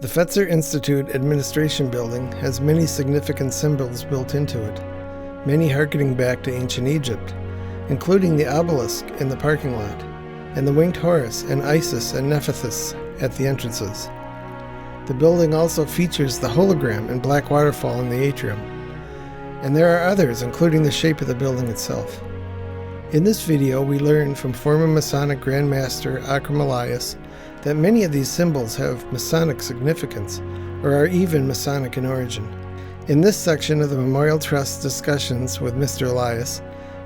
The Fetzer Institute Administration Building has many significant symbols built into it, many harkening back to ancient Egypt, including the obelisk in the parking lot, and the winged horse and Isis and Nephthys at the entrances. The building also features the hologram and black waterfall in the atrium, and there are others, including the shape of the building itself. In this video, we learn from former Masonic Grand Master Akram Elias that many of these symbols have Masonic significance, or are even Masonic in origin. In this section of the Memorial Trust discussions with Mr. Elias,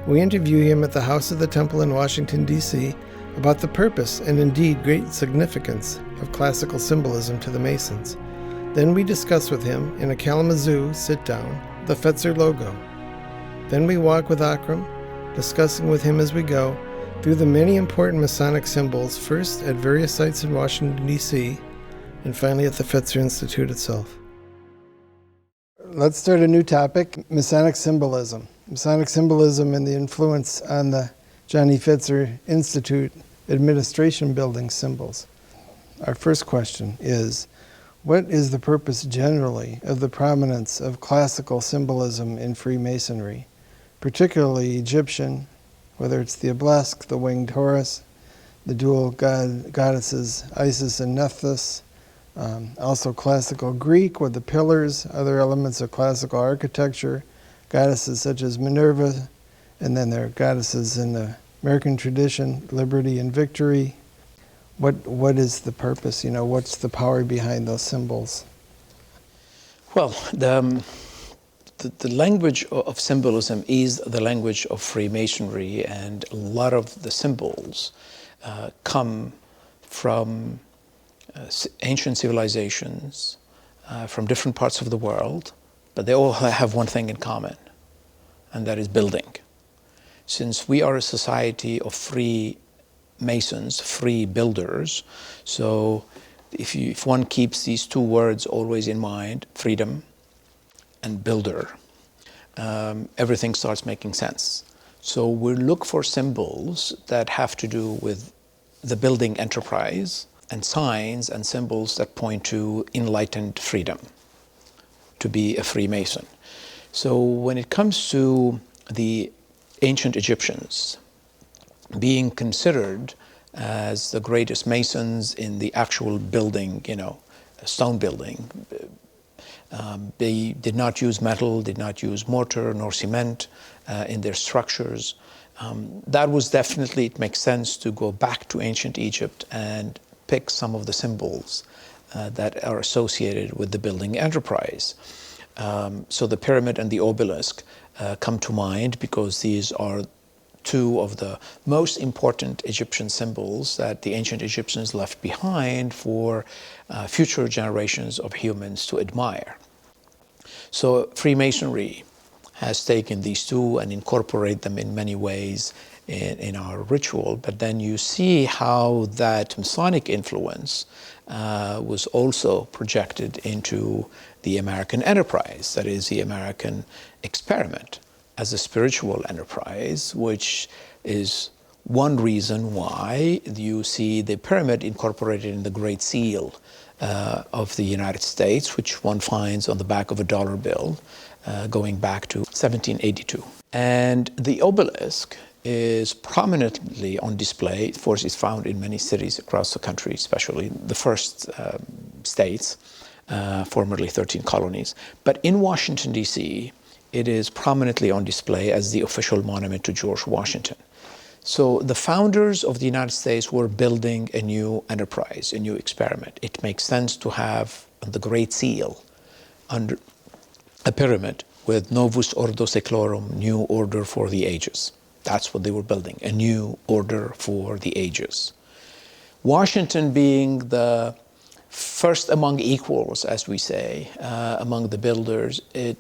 we interview him at the House of the Temple in Washington, D.C., about the purpose and indeed great significance of classical symbolism to the Masons. Then we discuss with him, in a Kalamazoo sit-down, the Fetzer logo. Then we walk with Akram, discussing with him as we go, through the many important Masonic symbols, first at various sites in Washington, D.C., and finally at the Fetzer Institute itself. Let's start a new topic, Masonic symbolism. Masonic symbolism and the influence on the Johnny Fetzer Institute Administration Building symbols. Our first question is, what is the purpose generally of the prominence of classical symbolism in Freemasonry, particularly Egyptian, whether it's the obelisk, the winged horse, the dual goddesses Isis and Nephthys, also classical Greek with the pillars, other elements of classical architecture, goddesses such as Minerva, and then there are goddesses in the American tradition, liberty and victory. What is the purpose? What's the power behind those symbols? Well, the language of symbolism is the language of Freemasonry, and a lot of the symbols come from ancient civilizations, from different parts of the world, but they all have one thing in common, and that is building. Since we are a society of free Masons, free builders, so if one keeps these two words always in mind, freedom and builder, everything starts making sense. So we look for symbols that have to do with the building enterprise, and signs and symbols that point to enlightened freedom, to be a Freemason. So when it comes to the ancient Egyptians being considered as the greatest Masons in the actual building, stone building, they did not use metal, did not use mortar nor cement in their structures. That was definitely, it makes sense to go back to ancient Egypt and pick some of the symbols that are associated with the building enterprise. So the pyramid and the obelisk come to mind because these are two of the most important Egyptian symbols that the ancient Egyptians left behind for future generations of humans to admire. So Freemasonry has taken these two and incorporated them in many ways in our ritual, but then you see how that Masonic influence was also projected into the American enterprise, that is the American experiment, as a spiritual enterprise, which is one reason why you see the pyramid incorporated in the Great Seal of the United States, which one finds on the back of a dollar bill going back to 1782. And the obelisk is prominently on display. Of course, it's found in many cities across the country, especially the first states, formerly 13 colonies. But in Washington, D.C., it is prominently on display as the official monument to George Washington. So the founders of the United States were building a new enterprise, a new experiment. It makes sense to have the Great Seal under a pyramid with Novus Ordo Seclorum, new order for the ages. That's what they were building, a new order for the ages. Washington being the first among equals, as we say, among the builders, it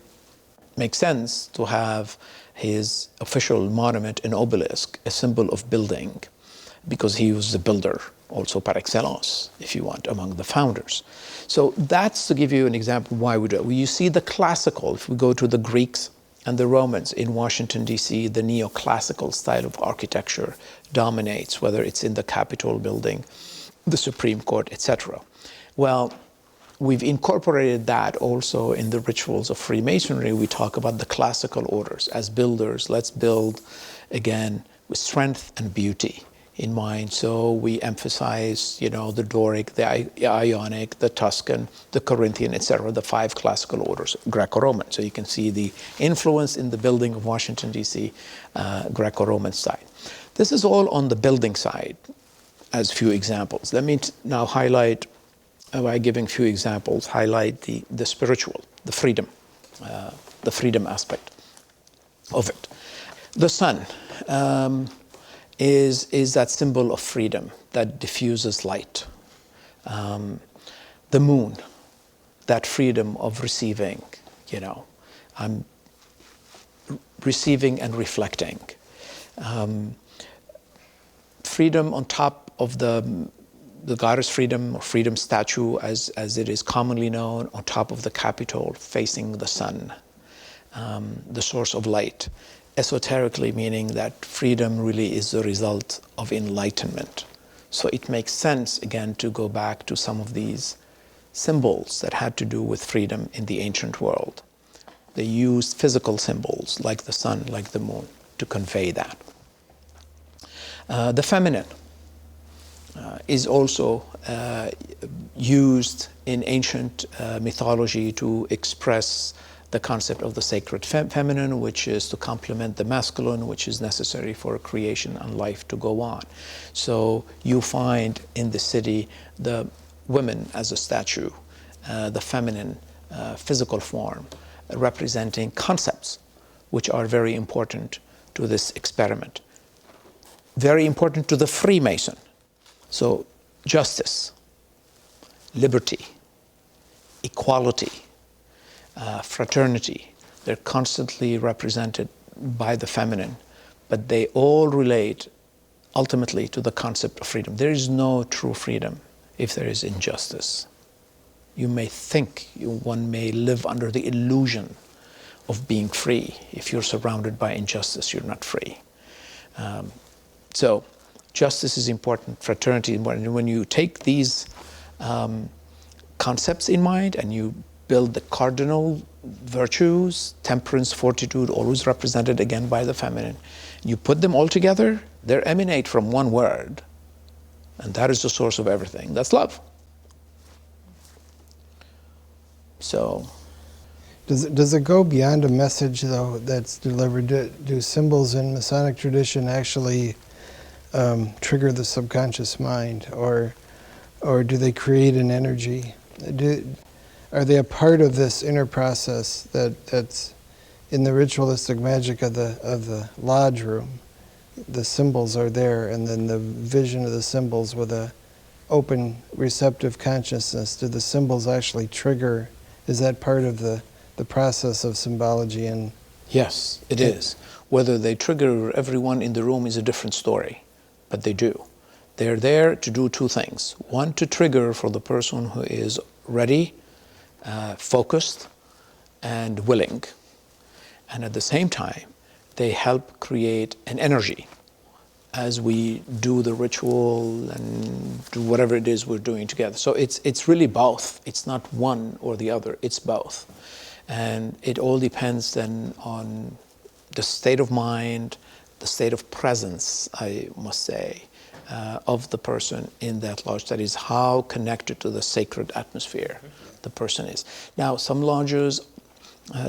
makes sense to have his official monument, an obelisk, a symbol of building, because he was the builder, also par excellence, if you want, among the founders. So that's to give you an example why we do it. You see the classical, if we go to the Greeks and the Romans in Washington, D.C., the neoclassical style of architecture dominates, whether it's in the Capitol building, the Supreme Court, etc. Well, we've incorporated that also in the rituals of Freemasonry. We talk about the classical orders. As builders, let's build, again, with strength and beauty in mind. So we emphasize, the Doric, the Ionic, the Tuscan, the Corinthian, etc., the 5 classical orders, Greco-Roman. So you can see the influence in the building of Washington, D.C., Greco-Roman side. This is all on the building side as few examples. Let me now highlight, by giving few examples, highlight the spiritual, the freedom aspect of it. The sun is that symbol of freedom that diffuses light. The moon, that freedom of receiving, I'm receiving and reflecting. Freedom on top of the goddess freedom, or freedom statue as it is commonly known, on top of the Capitol facing the sun, the source of light. Esoterically meaning that freedom really is the result of enlightenment. So it makes sense, again, to go back to some of these symbols that had to do with freedom in the ancient world. They used physical symbols like the sun, like the moon, to convey that. The feminine is also used in ancient mythology to express the concept of the sacred feminine, which is to complement the masculine, which is necessary for creation and life to go on. So you find in the city the women as a statue, the feminine physical form, representing concepts which are very important to this experiment. Very important to the Freemason. So justice, liberty, equality, fraternity, they're constantly represented by the feminine, but they all relate ultimately to the concept of freedom. There is no true freedom if there is injustice. You may think, one may live under the illusion of being free. If you're surrounded by injustice, you're not free. So justice is important, fraternity is important. And when you take these concepts in mind and you build the cardinal virtues, temperance, fortitude, always represented again by the feminine, you put them all together, they emanate from one word, and that is the source of everything. That's love. So, does it go beyond a message, though, that's delivered? Do symbols in Masonic tradition actually trigger the subconscious mind, or do they create an energy? Are they a part of this inner process that's in the ritualistic magic of the lodge room? The symbols are there, and then the vision of the symbols with a open, receptive consciousness. Do the symbols actually trigger? Is that part of the process of symbology? And yes, it is. Whether they trigger everyone in the room is a different story, but they do. They're there to do two things. One, to trigger for the person who is ready, focused, and willing. And at the same time, they help create an energy as we do the ritual and do whatever it is we're doing together. So it's really both. It's not one or the other, it's both. And it all depends then on the state of mind, the state of presence, I must say, of the person in that lodge. That is how connected to the sacred atmosphere the person is. Now, some lodges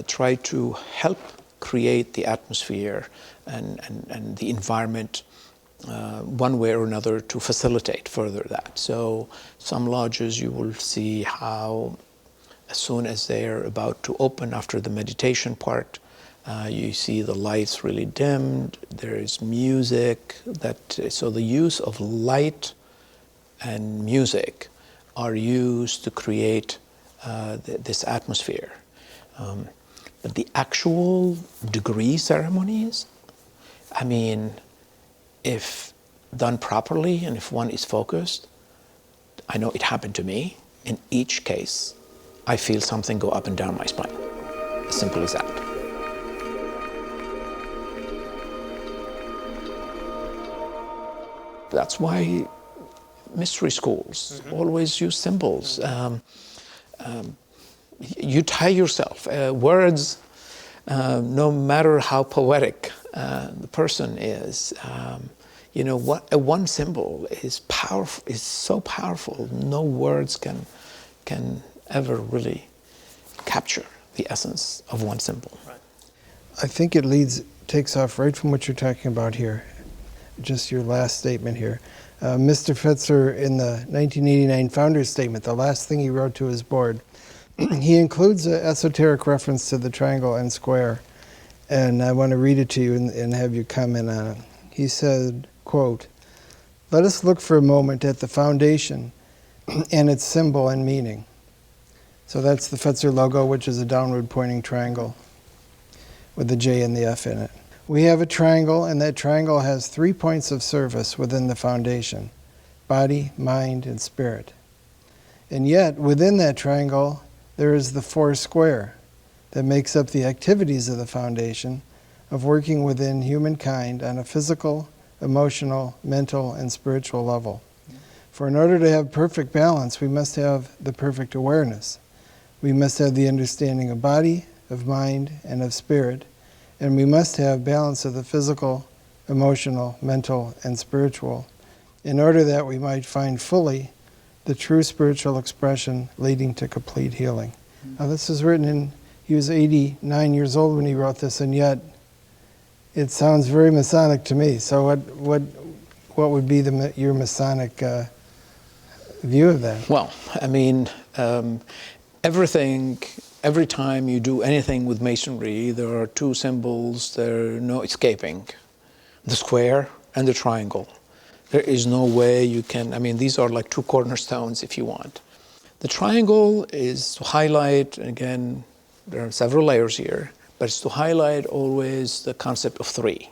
try to help create the atmosphere and the environment one way or another to facilitate further that. So some lodges you will see how as soon as they're about to open after the meditation part, you see the lights really dimmed, there is music. So the use of light and music are used to create this atmosphere. But the actual degree ceremonies, I mean, if done properly and if one is focused, I know it happened to me. In each case, I feel something go up and down my spine. As simple as that. That's why mystery schools always use symbols. you tie yourself. Words, no matter how poetic the person is, one symbol is powerful, is so powerful. No words can ever really capture the essence of one symbol. Right. I think it takes off right from what you're talking about here, just your last statement here. Mr. Fetzer, in the 1989 Founders Statement, the last thing he wrote to his board, he includes an esoteric reference to the triangle and square, and I want to read it to you and have you comment on it. He said, quote, "Let us look for a moment at the foundation and its symbol and meaning." So that's the Fetzer logo, which is a downward pointing triangle with the J and the F in it. We have a triangle, and that triangle has 3 points of service within the foundation: body, mind, and spirit. And yet, within that triangle, there is the 4 square that makes up the activities of the foundation of working within humankind on a physical, emotional, mental, and spiritual level. For in order to have perfect balance, we must have the perfect awareness. We must have the understanding of body, of mind, and of spirit, and we must have balance of the physical, emotional, mental, and spiritual, in order that we might find fully the true spiritual expression leading to complete healing. Now this was written he was 89 years old when he wrote this, and yet it sounds very Masonic to me. So what would be your Masonic view of that? Well, I mean, every time you do anything with Masonry, there are 2 symbols there are no escaping: the square and the triangle. There is no way you can, I mean, these are like 2 cornerstones if you want. The triangle is to highlight, again, there are several layers here, but it's to highlight always the concept of 3.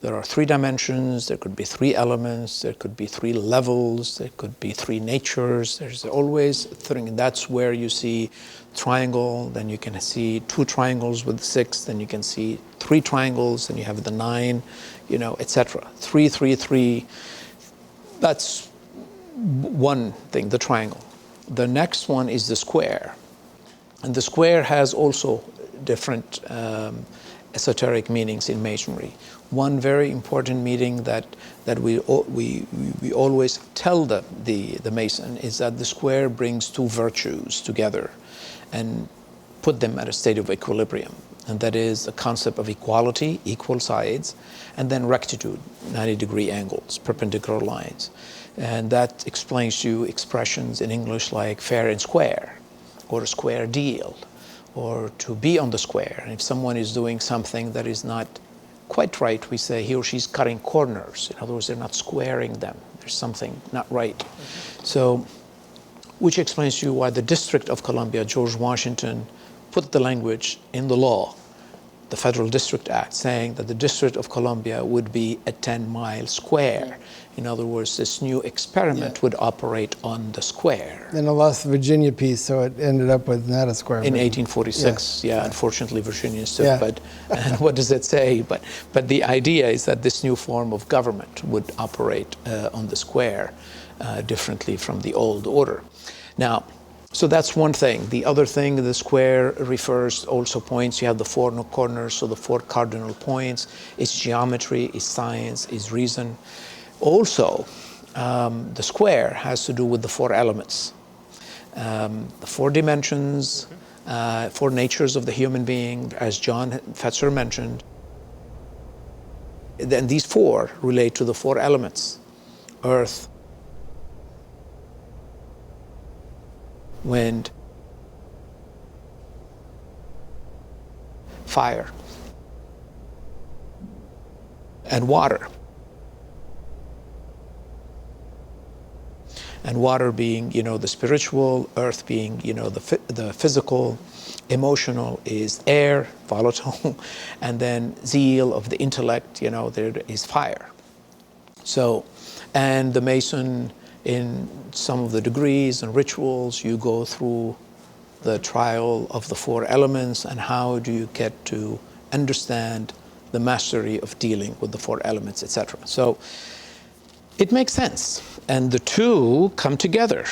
There are 3 dimensions, there could be 3 elements, there could be 3 levels, there could be 3 natures. There's always 3, and that's where you see triangle, then you can see 2 triangles with the 6, then you can see 3 triangles, then you have the 9, etc. 3, 3, 3. That's one thing, the triangle. The next one is the square. And the square has also different esoteric meanings in Masonry. One very important meaning that we always tell the Mason is that the square brings 2 virtues together and put them at a state of equilibrium. And that is the concept of equality, equal sides, and then rectitude, 90-degree angles, perpendicular lines. And that explains to you expressions in English like fair and square, or a square deal, or to be on the square. And if someone is doing something that is not quite right, we say he or she's cutting corners. In other words, they're not squaring them. There's something not right. So, which explains to you why the District of Columbia, George Washington, put the language in the law, the Federal District Act, saying that the District of Columbia would be a 10-mile square. In other words, this new experiment would operate on the square. Then I lost the Virginia piece, so it ended up with not a square. In 1846, unfortunately Virginians took, but and what does it say? But the idea is that this new form of government would operate on the square differently from the old order. Now, so that's one thing. The other thing, the square refers also points. You have the 4 corners, so the 4 cardinal points. It's geometry, it's science, it's reason. Also, the square has to do with the 4 elements. The 4 dimensions, 4 natures of the human being, as John Fetzer mentioned. Then these 4 relate to the 4 elements: earth, wind, fire, and water. And water being, the spiritual, earth being, the physical, emotional is air, volatile, and then zeal of the intellect, there is fire. So, and the Mason, in some of the degrees and rituals, you go through the trial of the 4 elements and how do you get to understand the mastery of dealing with the 4 elements, etc. So it makes sense. And the 2 come together.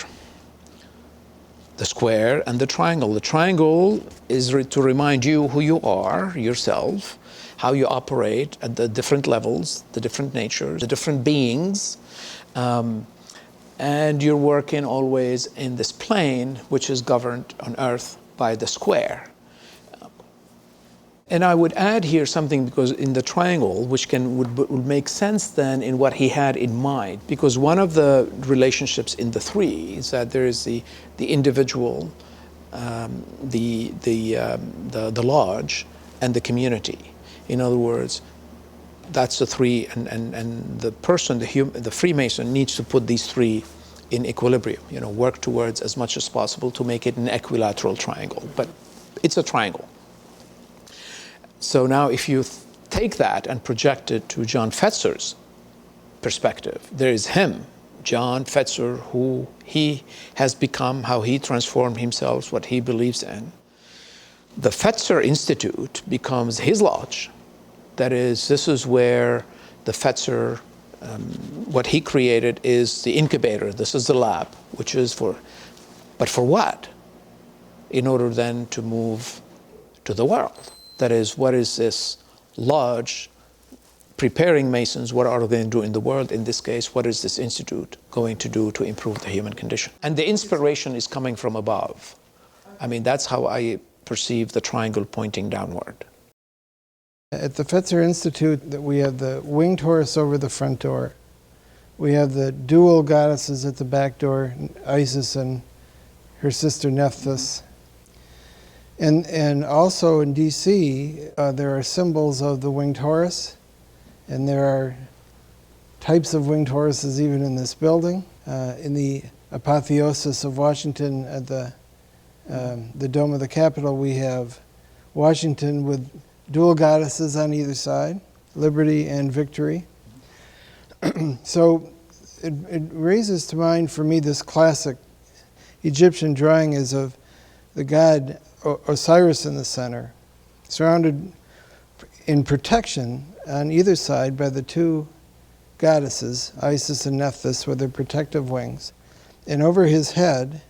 the square, and the triangle. The triangle is to remind you who you are, yourself, how you operate at the different levels, the different natures, the different beings. And you're working always in this plane, which is governed on earth by the square. And I would add here something, because in the triangle, which would make sense then in what he had in mind, because one of the relationships in the three is that there is the individual, the lodge, and the community. In other words, that's the three, and the person, the Freemason, needs to put these three in equilibrium. Work towards as much as possible to make it an equilateral triangle. But it's a triangle. So now if you take that and project it to John Fetzer's perspective, there is him, John Fetzer, who he has become, how he transformed himself, what he believes in. The Fetzer Institute becomes his lodge. That is, this is where the Fetzer, what he created is the incubator. This is the lab, which is but for what? In order then to move to the world. That is, what is this lodge preparing Masons? What are they going to do in the world? In this case, what is this institute going to do to improve the human condition? And the inspiration is coming from above. I mean, that's how I perceive the triangle pointing downward. At the Fetzer Institute, we have the winged horse over the front door. We have the dual goddesses at the back door, Isis and her sister Nephthys. And also in D.C., there are symbols of the winged horse, and there are types of winged horses even in this building. In the apotheosis of Washington at the dome of the Capitol, we have Washington with dual goddesses on either side, liberty and victory. So it raises to mind for me this classic Egyptian drawing is of the god Osiris in the center, surrounded in protection on either side by the two goddesses, Isis and Nephthys, with their protective wings. And over his head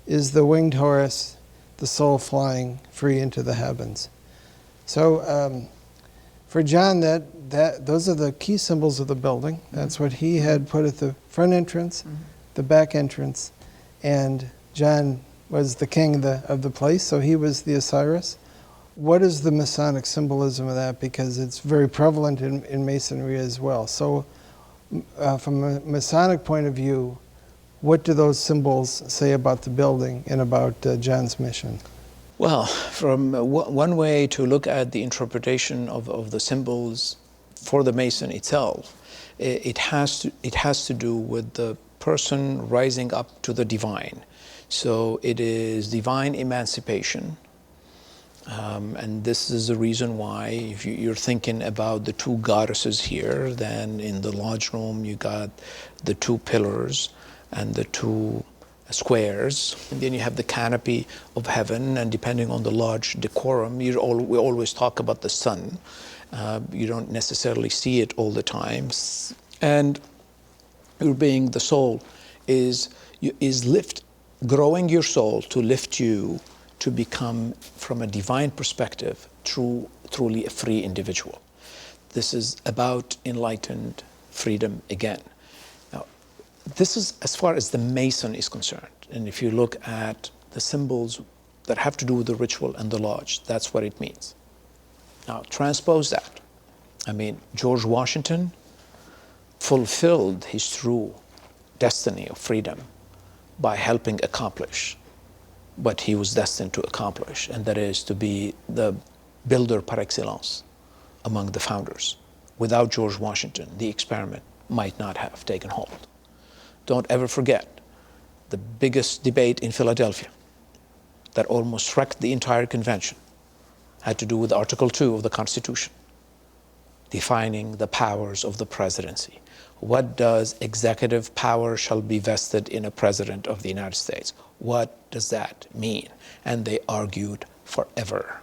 is the winged horse, the soul flying free into the heavens. So for John, those are the key symbols of the building. That's what he had put at the front entrance, the back entrance, and John was the king of the place, so he was the Osiris. What is the Masonic symbolism of that? Because it's very prevalent in Masonry as well. So from a Masonic point of view, what do those symbols say about the building and about John's mission? Well, from one way to look at the interpretation of the symbols for the Mason itself, it has to do with the person rising up to the divine. So it is divine emancipation, and this is the reason why if you're thinking about the two goddesses here, then in the lodge room you got the two pillars and the two squares, and then you have the canopy of heaven, and depending on the lodge decorum, we always talk about the sun. You don't necessarily see it all the time, and your being the soul is growing your soul to lift you to become, from a divine perspective, truly a free individual. This is about enlightened freedom again. Now, this is as far as the Mason is concerned. And if you look at the symbols that have to do with the ritual and the lodge, that's what it means. Now, transpose that. I mean, George Washington fulfilled his true destiny of freedom by helping accomplish what he was destined to accomplish, and that is to be the builder par excellence among the founders. Without George Washington, the experiment might not have taken hold. Don't ever forget the biggest debate in Philadelphia that almost wrecked the entire convention had to do with Article 2 of the Constitution, defining the powers of the presidency. What does executive power shall be vested in a president of the United States? What does that mean? And they argued forever.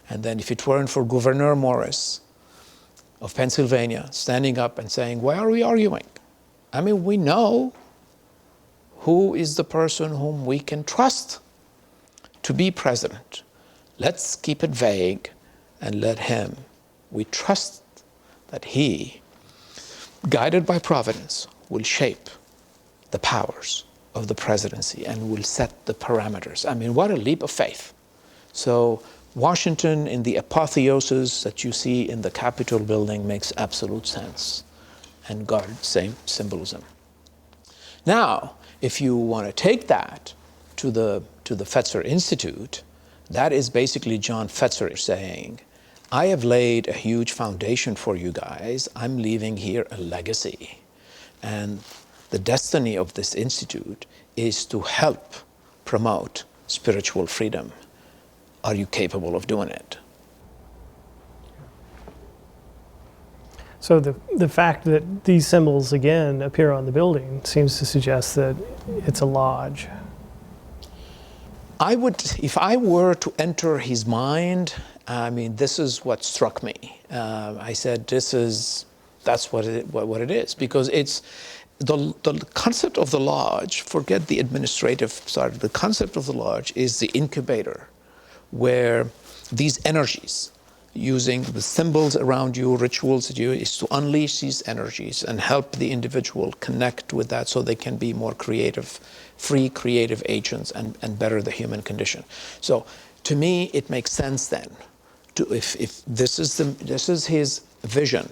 And then if it weren't for Gouverneur Morris of Pennsylvania standing up and saying, why are we arguing? I mean, we know who is the person whom we can trust to be president. Let's keep it vague and let him. We trust that he, guided by providence, will shape the powers of the presidency and will set the parameters. I mean, what a leap of faith. So Washington in the apotheosis that you see in the Capitol building makes absolute sense. And God, same symbolism. Now, if you want to take that to the Fetzer Institute, that is basically John Fetzer saying, I have laid a huge foundation for you guys. I'm leaving here a legacy. And the destiny of this institute is to help promote spiritual freedom. Are you capable of doing it? So the fact that these symbols again appear on the building seems to suggest that it's a lodge. I would, if I were to enter his mind, I mean, this is what struck me. I said, that's what it is, because it's the concept of the lodge. Forget the administrative side. The concept of the lodge is the incubator, where these energies, using the symbols around you, rituals, is to unleash these energies and help the individual connect with that so they can be more creative, free creative agents and better the human condition. So to me, it makes sense then, if this is his vision,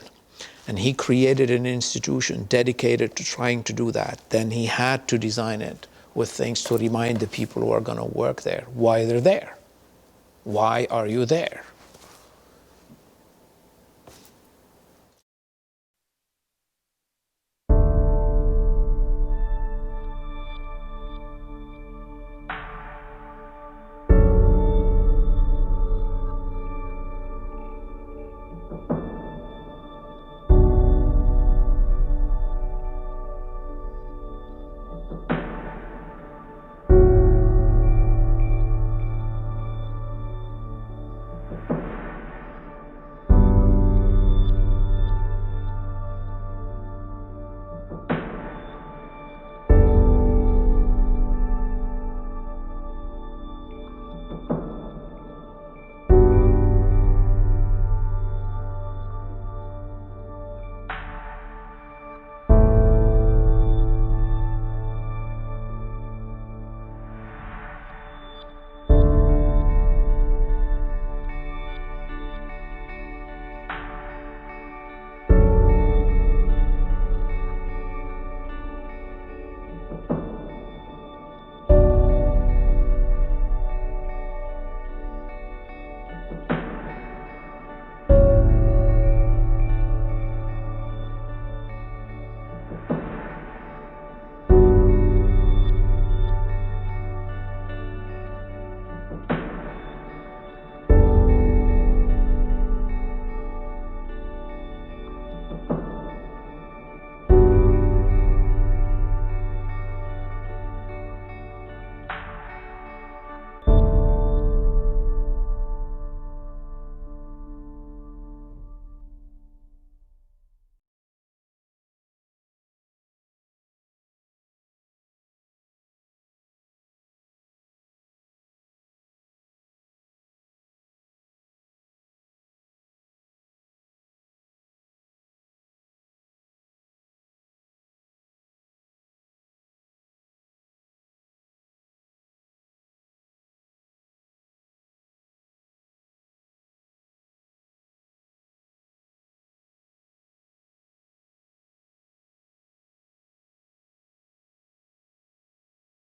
and he created an institution dedicated to trying to do that, then he had to design it with things to remind the people who are going to work there why they're there. Why are you there?